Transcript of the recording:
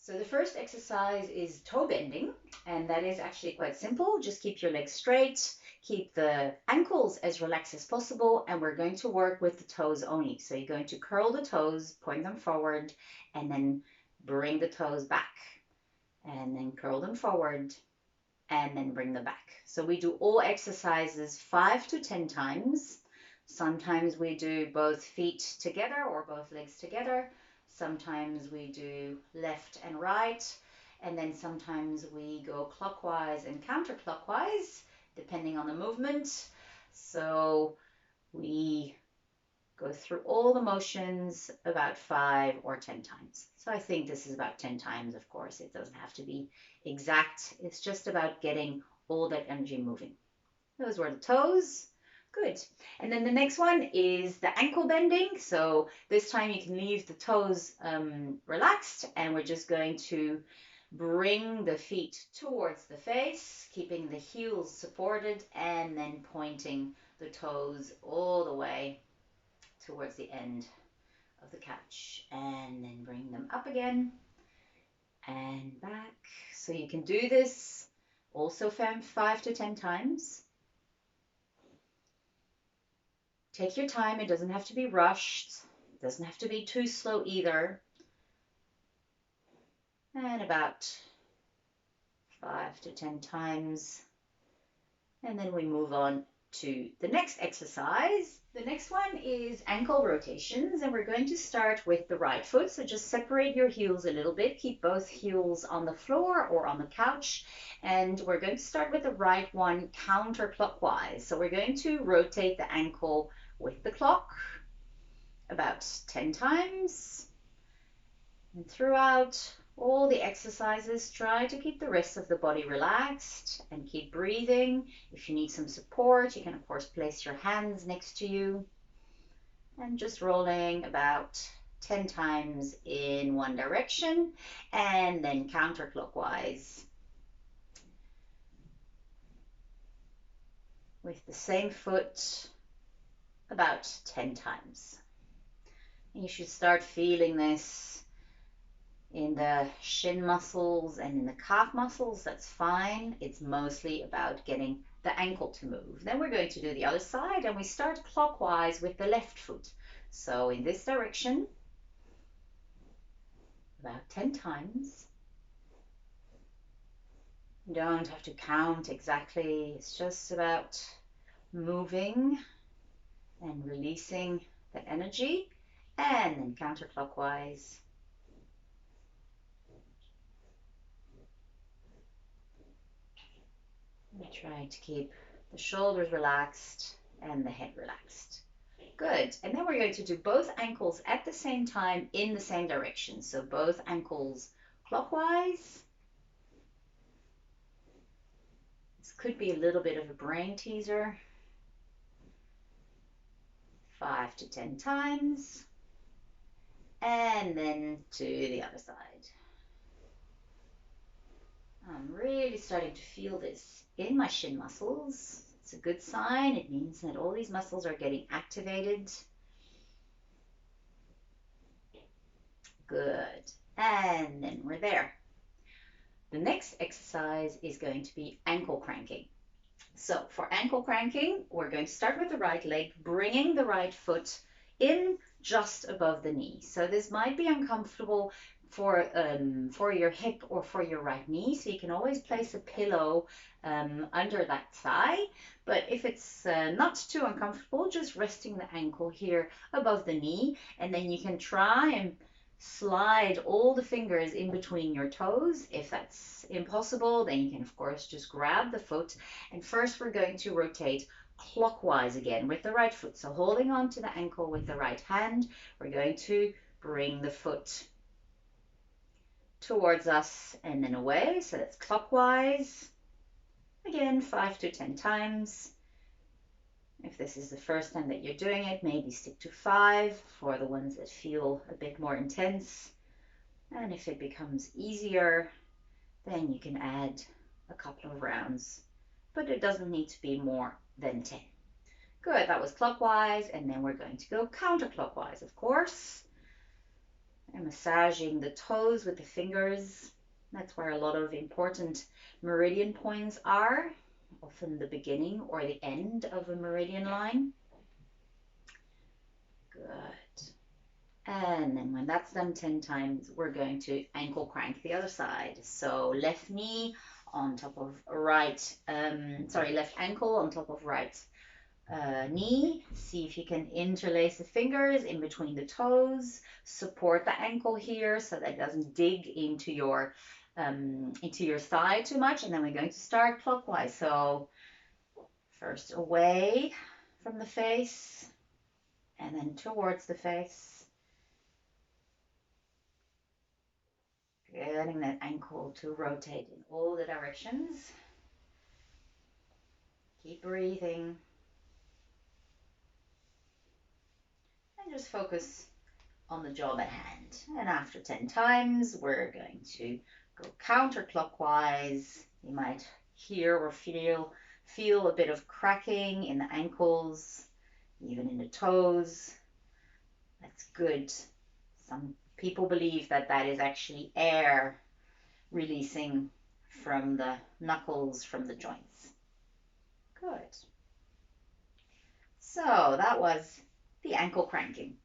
So the first exercise is toe bending, and that is actually quite simple. Just keep your legs straight, keep the ankles as relaxed as possible, and we're going to work with the toes only. So you're going to curl the toes, point them forward, and then bring the toes back, and then curl them forward, and then bring them back. So we do all exercises 5 to 10 times. Sometimes we do both feet together or both legs together. Sometimes we do left and right. And then sometimes we go clockwise and counterclockwise, depending on the movement. So we go through all the motions about 5 or 10 times. So I think this is about 10 times, of course. It doesn't have to be exact. It's just about getting all that energy moving. Those were the toes. Good. And then the next one is the ankle bending. So this time you can leave the toes relaxed, and we're just going to bring the feet towards the face, keeping the heels supported, and then pointing the toes all the way towards the end of the couch, and then bring them up again and back. So you can do this also 5 to 10 times. Take your time. It doesn't have to be rushed. It doesn't have to be too slow either. And about 5 to 10 times. And then we move on to the next exercise. The next one is ankle rotations, and we're going to start with the right foot. So just separate your heels a little bit. Keep both heels on the floor or on the couch. And we're going to start with the right one counterclockwise. So we're going to rotate the ankle with the clock about 10 times. And throughout all the exercises, try to keep the rest of the body relaxed and keep breathing. If you need some support, you can of course place your hands next to you, and just rolling about 10 times in one direction and then counterclockwise with the same foot about 10 times. And you should start feeling this in the shin muscles and in the calf muscles. That's fine. It's mostly about getting the ankle to move. Then we're going to do the other side, and we start clockwise with the left foot. So in this direction, about 10 times. You don't have to count exactly. It's just about moving and releasing the energy, and then counterclockwise. Trying to keep the shoulders relaxed and the head relaxed. Good. And then we're going to do both ankles at the same time in the same direction. So both ankles clockwise. This could be a little bit of a brain teaser. 5 to 10 times. And then to the other side. I'm really starting to feel this in my shin muscles. It's a good sign. It means that all these muscles are getting activated. Good. And then we're there. The next exercise is going to be ankle cranking. So for ankle cranking, we're going to start with the right leg, bringing the right foot in just above the knee. So this might be uncomfortable for your hip or for your right knee. So you can always place a pillow under that thigh. But if it's not too uncomfortable, just resting the ankle here above the knee, and then you can try and slide all the fingers in between your toes. If that's impossible, then you can of course just grab the foot. And first we're going to rotate clockwise again with the right foot. So holding on to the ankle with the right hand, we're going to bring the foot towards us and then away. So that's clockwise. Again, 5 to 10 times. If this is the first time that you're doing it, maybe stick to 5 for the ones that feel a bit more intense. And if it becomes easier, then you can add a couple of rounds, but it doesn't need to be more than 10. Good, that was clockwise, and then we're going to go counterclockwise, of course. And massaging the toes with the fingers. That's where a lot of important meridian points are, often the beginning or the end of a meridian line. Good. And then when that's done 10 times, we're going to ankle crank the other side. So left knee on top of left ankle on top of right knee. See if you can interlace the fingers in between the toes. Support the ankle here so that it doesn't dig into your thigh too much. And then we're going to start clockwise. So first away from the face and then towards the face. Getting that ankle to rotate in all the directions. Keep breathing. And just focus on the job at hand. And after 10 times, we're going to go counterclockwise. You might hear or feel a bit of cracking in the ankles, even in the toes. That's good. Some people believe that that is actually air releasing from the knuckles, from the joints. Good. So that was the ankle cranking.